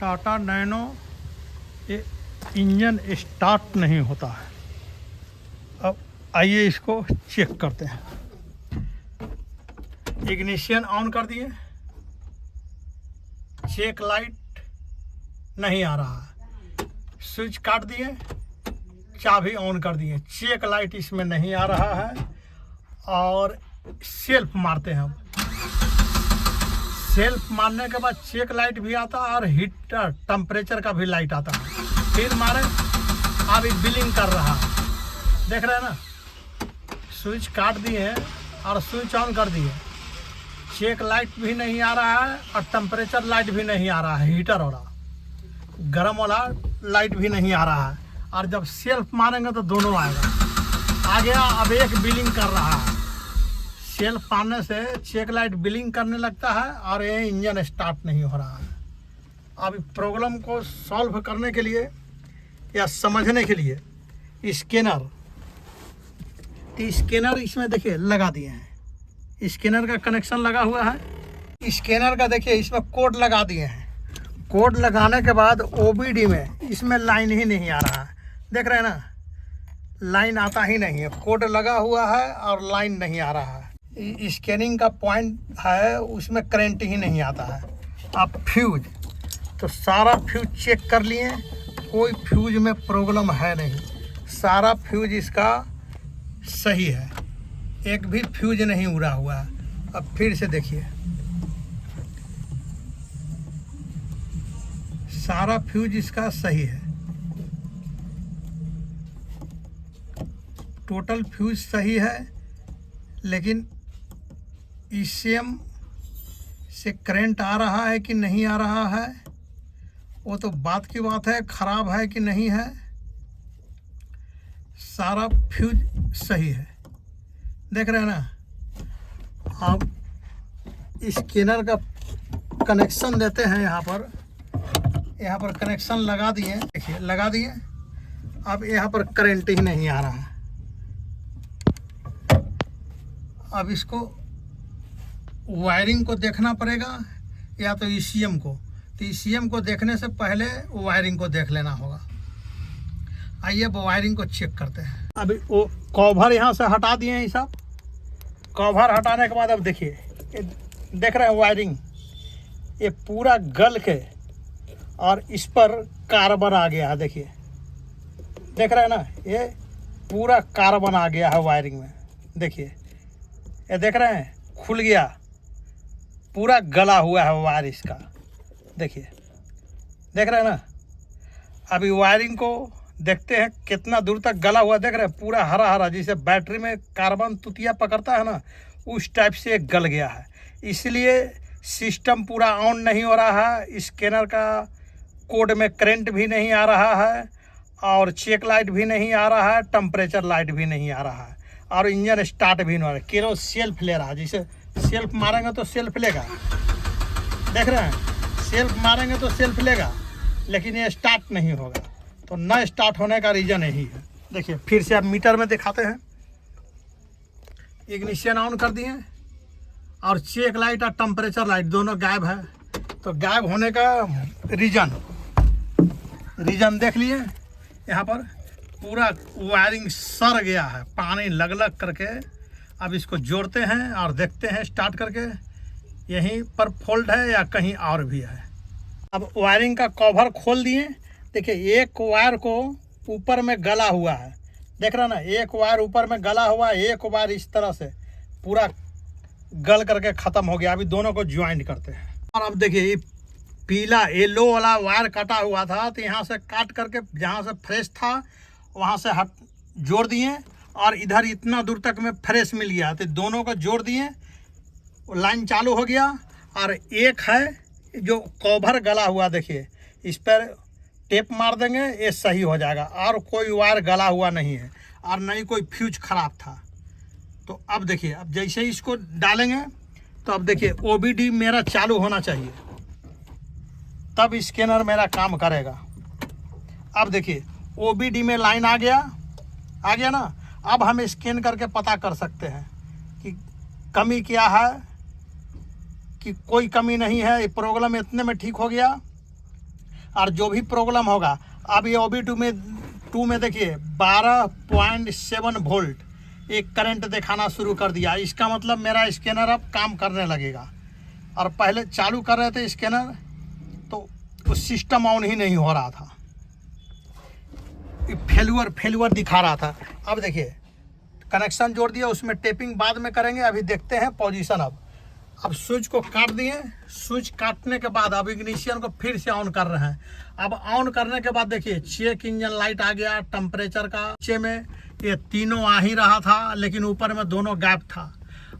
Tata nano ये engine start नहीं होता है। अब आइए इसको चेक करते हैं। इग्निशन ऑन कर दिए, चेक लाइट नहीं आ रहा है। स्विच काट दिए, चाबी ऑन कर दिए, चेक लाइट इसमें नहीं आ रहा है। और सेल्फ मारते हैं। सेल्फ मारने के बाद चेक लाइट भी आता है और हीटर टेम्परेचर का भी लाइट आता है। फिर मारे, अब बिलिंग कर रहा है, देख रहे हैं ना। स्विच काट दिए हैं और स्विच ऑन कर दिए, चेक लाइट भी नहीं आ रहा है और टेम्परेचर लाइट भी नहीं आ रहा है। हीटर वाला गर्म वाला लाइट भी नहीं आ रहा है। और जब सेल्फ मारेंगे तो दोनों आएगा। आ गया, अब एक बिलिंग कर रहा है। सेल्फ मारने से चेक लाइट बिलिंग करने लगता है और ये इंजन स्टार्ट नहीं हो रहा है। अब प्रॉब्लम को सॉल्व करने के लिए या समझने के लिए स्कैनर इसमें देखिए लगा दिए हैं। स्कैनर का कनेक्शन लगा हुआ है। स्कैनर का देखिए इसमें कोड लगा दिए हैं। कोड लगाने के बाद ओबीडी में इसमें लाइन ही नहीं आ रहा है, देख रहे हैं ना। लाइन आता ही नहीं है, कोड लगा हुआ है और लाइन नहीं आ रहा है। स्कैनिंग का पॉइंट है, उसमें करंट ही नहीं आता है। अब फ्यूज, तो सारा फ्यूज चेक कर लिए, कोई फ्यूज में प्रॉब्लम है नहीं, सारा फ्यूज इसका सही है, एक भी फ्यूज नहीं उड़ा हुआ है। अब फिर से देखिए, सारा फ्यूज इसका सही है, टोटल फ्यूज सही है। लेकिन ईसीएम से करंट आ रहा है कि नहीं आ रहा है, वो तो बात की बात है, ख़राब है कि नहीं है। सारा फ्यूज सही है, देख रहे हैं ना। अब स्कैनर का कनेक्शन देते हैं। यहाँ पर कनेक्शन लगा दिए, देखिए लगा दिए। अब यहाँ पर करंट ही नहीं आ रहा है। अब इसको वायरिंग को देखना पड़ेगा या तो ईसीएम को। तो ईसीएम को देखने से पहले वायरिंग को देख लेना होगा। आइए अब वायरिंग को चेक करते हैं। अभी वो कवर यहाँ से हटा दिए हैं, ये सब कवर हटाने के बाद अब देखिए, ये देख रहे हैं वायरिंग, ये पूरा गल के और इस पर कार्बन आ गया है। देखिए, देख रहे हैं ना, ये पूरा कार्बन आ गया है वायरिंग में। देखिए, ये देख रहे हैं, खुल गया, पूरा गला हुआ है वायर इसका। देखिए, देख रहे हैं ना। अभी वायरिंग को देखते हैं कितना दूर तक गला हुआ, देख रहे हैं पूरा हरा हरा, जैसे बैटरी में कार्बन तुतिया पकड़ता है ना, उस टाइप से गल गया है। इसलिए सिस्टम पूरा ऑन नहीं हो रहा है। स्कैनर का कोड में करंट भी नहीं आ रहा है और चेक लाइट भी नहीं आ रहा है, टेम्परेचर लाइट भी नहीं आ रहा है और इंजन स्टार्ट भी नहीं हो रहा है। केवल सेल्फ ले रहा है, जैसे सेल्फ मारेंगे तो सेल्फ लेगा, देख रहे हैं, सेल्फ मारेंगे तो सेल्फ लेगा, लेकिन ये स्टार्ट नहीं होगा। तो न स्टार्ट होने का रीज़न यही है। देखिए, फिर से आप मीटर में दिखाते हैं। इग्निशन ऑन कर दिए और चेक लाइट और टेम्परेचर लाइट दोनों गायब है। तो गायब होने का रीज़न देख लिए। यहाँ पर पूरा वायरिंग सड़ गया है, पानी लग लग करके। अब इसको जोड़ते हैं और देखते हैं स्टार्ट करके, यहीं पर फॉल्ट है या कहीं और भी है। अब वायरिंग का कवर खोल दिए। देखिए, एक वायर को ऊपर में गला हुआ है, देख रहे हैं ना, एक वायर ऊपर में गला हुआ है, एक वायर इस तरह से पूरा गल करके ख़त्म हो गया। अभी दोनों को ज्वाइंट करते हैं। और अब देखिए, ये पीला येलो वाला वायर कटा हुआ था, तो यहाँ से काट करके जहाँ से फ्रेश था वहाँ से हट जोड़ दिए और इधर इतना दूर तक में फ्रेश मिल गया, तो दोनों को जोड़ दिए, लाइन चालू हो गया। और एक है जो कवर गला हुआ, देखिए इस पर टेप मार देंगे, ये सही हो जाएगा। और कोई वायर गला हुआ नहीं है और नहीं कोई फ्यूज ख़राब था। तो अब देखिए, अब जैसे ही इसको डालेंगे तो अब देखिए ओबीडी मेरा चालू होना चाहिए, तब स्कैनर मेरा काम करेगा। अब देखिए ओबीडी में लाइन आ गया ना। अब हम स्कैन करके पता कर सकते हैं कि कमी क्या है, कि कोई कमी नहीं है, ये प्रॉब्लम इतने में ठीक हो गया। और जो भी प्रॉब्लम होगा, अब ये OB2 में देखिए 12.7 वोल्ट एक करंट दिखाना शुरू कर दिया। इसका मतलब मेरा स्कैनर अब काम करने लगेगा। और पहले चालू कर रहे थे स्कैनर तो उस सिस्टम ऑन ही नहीं हो रहा था, फेल्यूअर दिखा रहा था। अब देखिए कनेक्शन जोड़ दिया, उसमें टेपिंग बाद में करेंगे, अभी देखते हैं पोजीशन। अब स्विच को काट दिए। स्विच काटने के बाद अब इग्निशन को फिर से ऑन कर रहे हैं। अब ऑन करने के बाद देखिए चेक इंजन लाइट आ गया, टेम्परेचर का नीचे में ये तीनों आ ही रहा था, लेकिन ऊपर में दोनों गैप था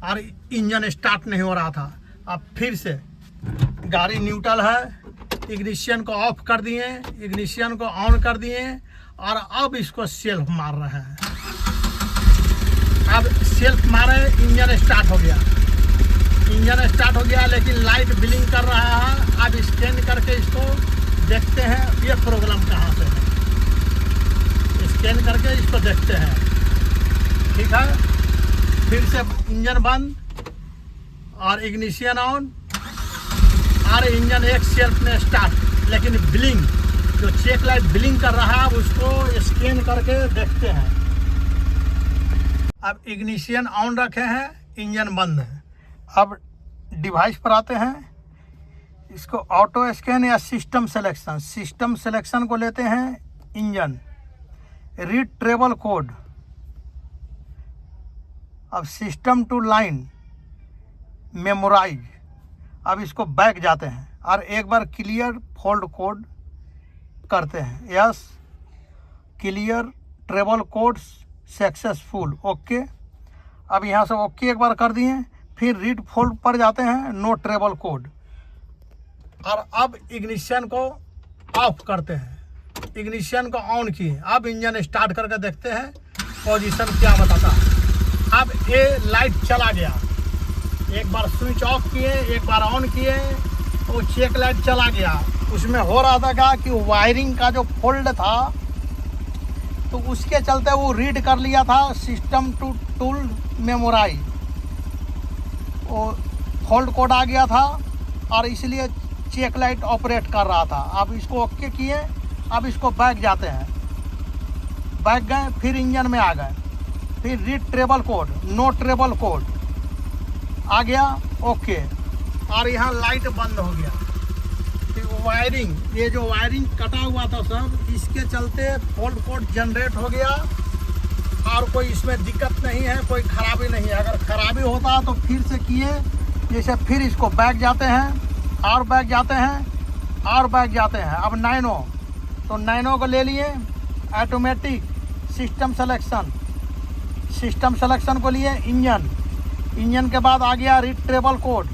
और इंजन स्टार्ट नहीं हो रहा था। अब फिर से गाड़ी न्यूट्रल है, इग्निशन को ऑफ कर दिए, इग्निशन को ऑन कर दिए और अब इसको सेल्फ मार रहे हैं। अब सेल्फ मारे, इंजन स्टार्ट हो गया, लेकिन लाइट ब्लिंक कर रहा है। अब स्कैन करके इसको देखते हैं ये प्रॉब्लम कहाँ से है, स्कैन करके इसको देखते हैं। ठीक है, फिर से इंजन बंद और इग्निशन ऑन और इंजन एक सेल्फ में स्टार्ट, लेकिन ब्लिंक जो चेक लाइट ब्लिंक कर रहा है उसको स्कैन करके देखते हैं। अब इग्निशन ऑन रखे हैं, इंजन बंद है। अब डिवाइस पर आते हैं, इसको ऑटो स्कैन या सिस्टम सिलेक्शन को लेते हैं। इंजन रीड ट्रेवल कोड, अब सिस्टम टू लाइन मेमोराइज। अब इसको बैक जाते हैं और एक बार क्लियर फोल्ड कोड करते हैं। Yes, clear travel code successful, okay. अब यहाँ से ओके एक बार कर दिए, फिर रीड फोल्ड पर जाते हैं, नो ट्रेवल कोड। और अब इग्निशन को ऑफ करते हैं, इग्निशन को ऑन किए। अब इंजन स्टार्ट करके देखते हैं पोजीशन क्या बताता है। अब ये लाइट चला गया, एक बार स्विच ऑफ किए, एक बार ऑन किए, तो चेक लाइट चला गया। उसमें हो रहा था क्या कि वायरिंग का जो फोल्ड था तो उसके चलते वो रीड कर लिया था सिस्टम टू टूल मेमोराइज, वो फोल्ड कोड आ गया था और इसलिए चेक लाइट ऑपरेट कर रहा था। अब इसको ओके किए, अब इसको बैक जाते हैं, बैक गए, फिर इंजन में आ गए, फिर read travel code, no travel code आ गया, ओके। और यहाँ लाइट बंद हो गया। फिर वायरिंग, ये जो वायरिंग कटा हुआ था सब, इसके चलते फोल्ड कोड जनरेट हो गया और कोई इसमें दिक्कत नहीं है, कोई खराबी नहीं है। अगर खराबी होता तो फिर से किए, जैसे फिर इसको बैक जाते हैं और बैक जाते हैं और बैक जाते हैं। अब नैनो, तो नैनो को ले लिए, ऑटोमेटिक सिस्टम सेलेक्शन को लिए, इंजन के बाद आ गया read travel code,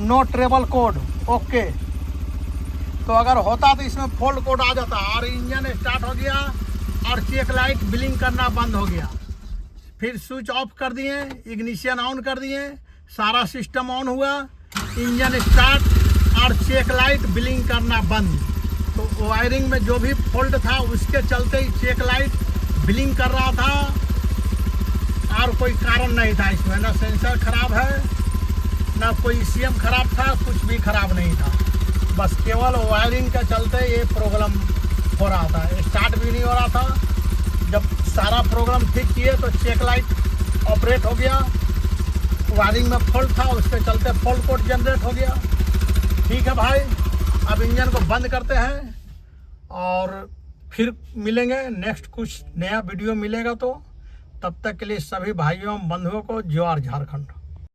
no travel code, okay. तो अगर होता तो इसमें फोल्ड कोड आ जाता और इंजन स्टार्ट हो गया और चेक लाइट ब्लिंक करना बंद हो गया। फिर स्विच ऑफ कर दिए, इग्निशन ऑन कर दिए, सारा सिस्टम ऑन हुआ, इंजन स्टार्ट और चेक लाइट ब्लिंक करना बंद। तो वायरिंग में जो भी फॉल्ट था उसके चलते ही चेक लाइट ब्लिंक कर रहा था और कोई कारण नहीं था इसमें, ना सेंसर खराब है ना कोई ECM खराब था, कुछ भी खराब नहीं था। बस केवल वायरिंग के चलते ये प्रॉब्लम हो रहा था, स्टार्ट भी नहीं हो रहा था। जब सारा प्रोग्राम ठीक किए तो चेक लाइट ऑपरेट हो गया, वायरिंग में फॉल्ट था उसके चलते फॉल्ट कोड जनरेट हो गया। ठीक है भाई, अब इंजन को बंद करते हैं और फिर मिलेंगे नेक्स्ट, कुछ नया वीडियो मिलेगा तो। तब तक के लिए सभी भाइयों बंधुओं को जोहार झारखंड।